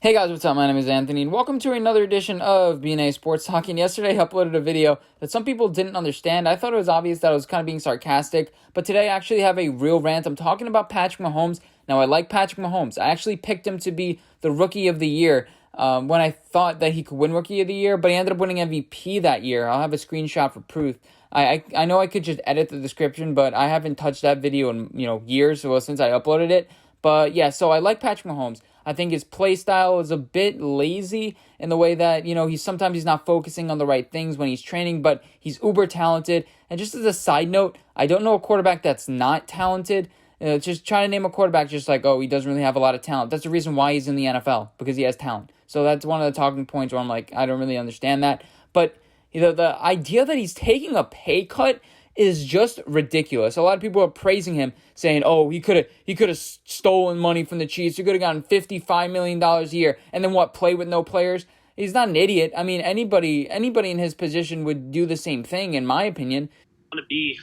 Hey guys, what's up? My name is Anthony, and welcome to another edition of BNA Sports Talking. Yesterday, I uploaded a video that some people didn't understand. I thought it was obvious that I was kind of being sarcastic, but today I actually have a real rant. I'm talking about Patrick Mahomes. Now, I like Patrick Mahomes. I actually picked him to be the Rookie of the Year when I thought that he could win Rookie of the Year, but he ended up winning MVP that year. I'll have a screenshot for proof. I know I could just edit the description, but I haven't touched that video in years, well, since I uploaded it. But yeah, so I like Patrick Mahomes. I think his play style is a bit lazy in the way that, he's not focusing on the right things when he's training, but he's uber talented. And just as a side note, I don't know a quarterback that's not talented. Just try to name a quarterback just like, oh, he doesn't really have a lot of talent. That's the reason why he's in the NFL, because he has talent. So that's one of the talking points where I'm like, I don't really understand that. But the idea that he's taking a pay cut is just ridiculous. A lot of people are praising him, saying, "Oh, he could have stolen money from the Chiefs. He could have gotten $55 million a year, and then what? Play with no players." He's not an idiot. I mean, anybody in his position would do the same thing, in my opinion. Want to be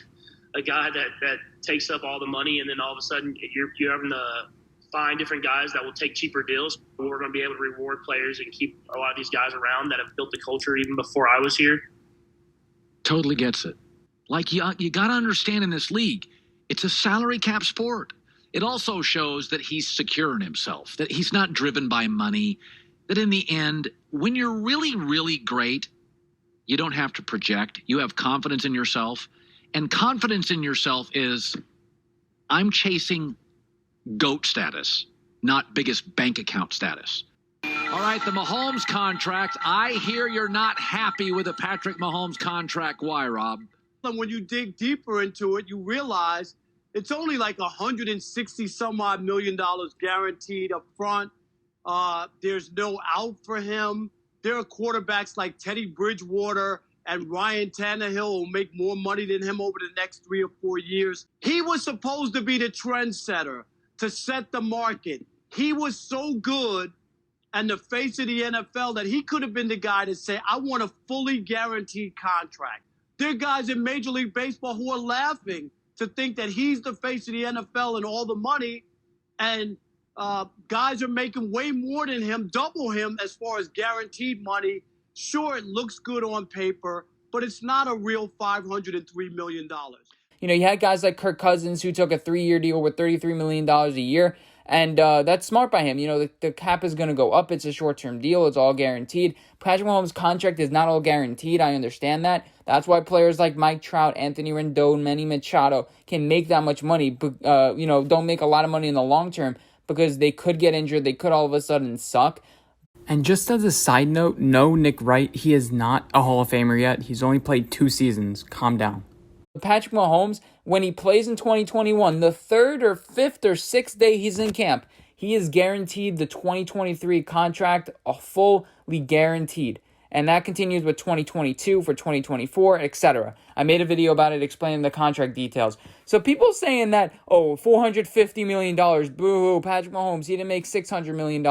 a guy that takes up all the money, and then all of a sudden you're having to find different guys that will take cheaper deals. We're going to be able to reward players and keep a lot of these guys around that have built the culture even before I was here. Totally gets it. Like, you got to understand, in this league, it's a salary cap sport. It also shows that he's secure in himself, that he's not driven by money, that in the end, when you're really, really great, you don't have to project. You have confidence in yourself. And confidence in yourself is, I'm chasing GOAT status, not biggest bank account status. All right, the Mahomes contract. I hear you're not happy with the Patrick Mahomes contract. Why, Rob? And when you dig deeper into it, you realize it's only like 160 some odd million dollars guaranteed up front. There's no out for him. There are quarterbacks like Teddy Bridgewater and Ryan Tannehill who make more money than him over the next 3 or 4 years. He was supposed to be the trendsetter, to set the market. He was so good and the face of the NFL that he could have been the guy to say, I want a fully guaranteed contract. There are guys in Major League Baseball who are laughing to think that he's the face of the NFL and all the money, and guys are making way more than him, double him as far as guaranteed money. Sure, it looks good on paper, but it's not a real $503 million. You had guys like Kirk Cousins who took a 3-year deal with $33 million a year. And that's smart by him. The cap is going to go up. It's a short-term deal. It's all guaranteed. Patrick Mahomes' contract is not all guaranteed. I understand that. That's why players like Mike Trout, Anthony Rendon, Manny Machado can make that much money, but, don't make a lot of money in the long term because they could get injured. They could all of a sudden suck. And just as a side note, no, Nick Wright, he is not a Hall of Famer yet. He's only played 2 seasons. Calm down. Patrick Mahomes, when he plays in 2021, the 3rd or 5th or 6th day he's in camp, he is guaranteed the 2023 contract, fully guaranteed. And that continues with 2022 for 2024, etc. I made a video about it explaining the contract details. So people saying that, $450 million, boo-hoo, Patrick Mahomes, he didn't make $600 million.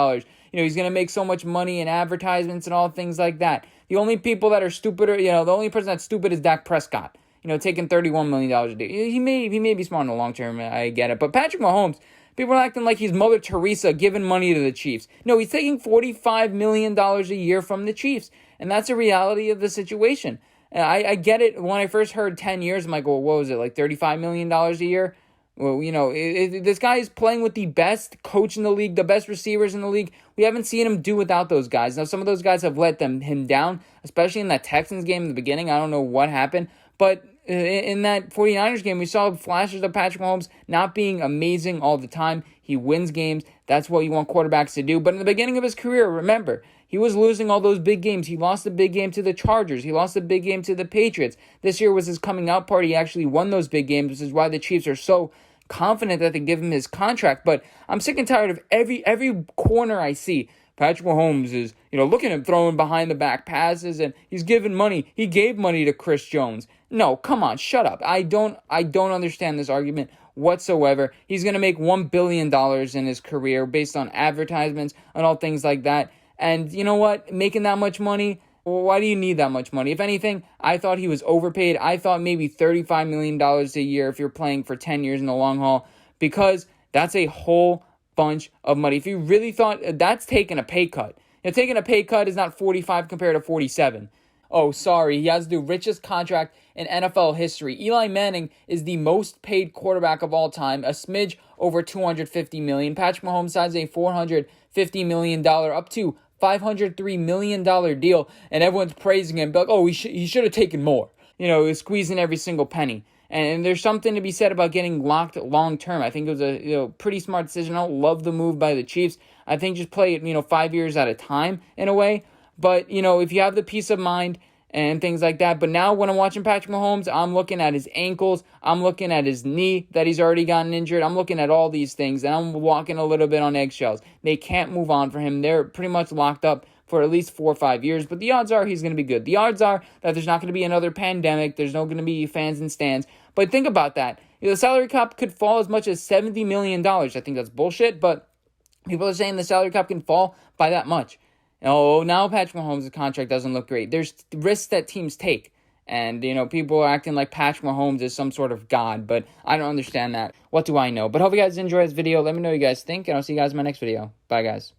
He's going to make so much money in advertisements and all things like that. The only people that are stupider, the only person that's stupid is Dak Prescott. Taking $31 million a day. He may be smart in the long term, I get it. But Patrick Mahomes, people are acting like he's Mother Teresa giving money to the Chiefs. No, he's taking $45 million a year from the Chiefs. And that's the reality of the situation. And I get it. When I first heard 10 years, I'm like, well, what was it, like $35 million a year? Well, this guy is playing with the best coach in the league, the best receivers in the league. We haven't seen him do without those guys. Now, some of those guys have let him down, especially in that Texans game in the beginning. I don't know what happened. But in that 49ers game, we saw flashes of Patrick Mahomes not being amazing all the time. He wins games. That's what you want quarterbacks to do. But in the beginning of his career, remember, he was losing all those big games. He lost the big game to the Chargers. He lost the big game to the Patriots. This year was his coming out party. He actually won those big games, which is why the Chiefs are so confident that they give him his contract. But I'm sick and tired of every corner I see. Patrick Mahomes is, look at him throwing behind the back passes, and he's giving money. He gave money to Chris Jones. No, come on, shut up. I don't understand this argument whatsoever. He's going to make $1 billion in his career based on advertisements and all things like that. And you know what? Making that much money, well, why do you need that much money? If anything, I thought he was overpaid. I thought maybe $35 million a year if you're playing for 10 years in the long haul, because that's a whole bunch of money. If you really thought that's taking a pay cut, taking a pay cut is not 45 compared to 47. Oh, sorry, he has the richest contract in NFL history. Eli Manning is the most paid quarterback of all time, a smidge over $250 million. Patrick Mahomes signs a $450 million up to $503 million deal, and everyone's praising him, like, oh, he should have taken more. Squeezing every single penny. And there's something to be said about getting locked long term. I think it was a pretty smart decision. I don't love the move by the Chiefs. I think just play it 5 years at a time in a way. But if you have the peace of mind and things like that. But now when I'm watching Patrick Mahomes, I'm looking at his ankles. I'm looking at his knee that he's already gotten injured. I'm looking at all these things, and I'm walking a little bit on eggshells. They can't move on for him. They're pretty much locked up for at least 4 or 5 years, but the odds are he's going to be good. The odds are that there's not going to be another pandemic. There's not going to be fans in stands. But think about that. The salary cap could fall as much as $70 million. I think that's bullshit, but people are saying the salary cap can fall by that much. Oh, now Patrick Mahomes' contract doesn't look great. There's risks that teams take. And, people are acting like Patrick Mahomes is some sort of god, but I don't understand that. What do I know? But hope you guys enjoy this video. Let me know what you guys think, and I'll see you guys in my next video. Bye, guys.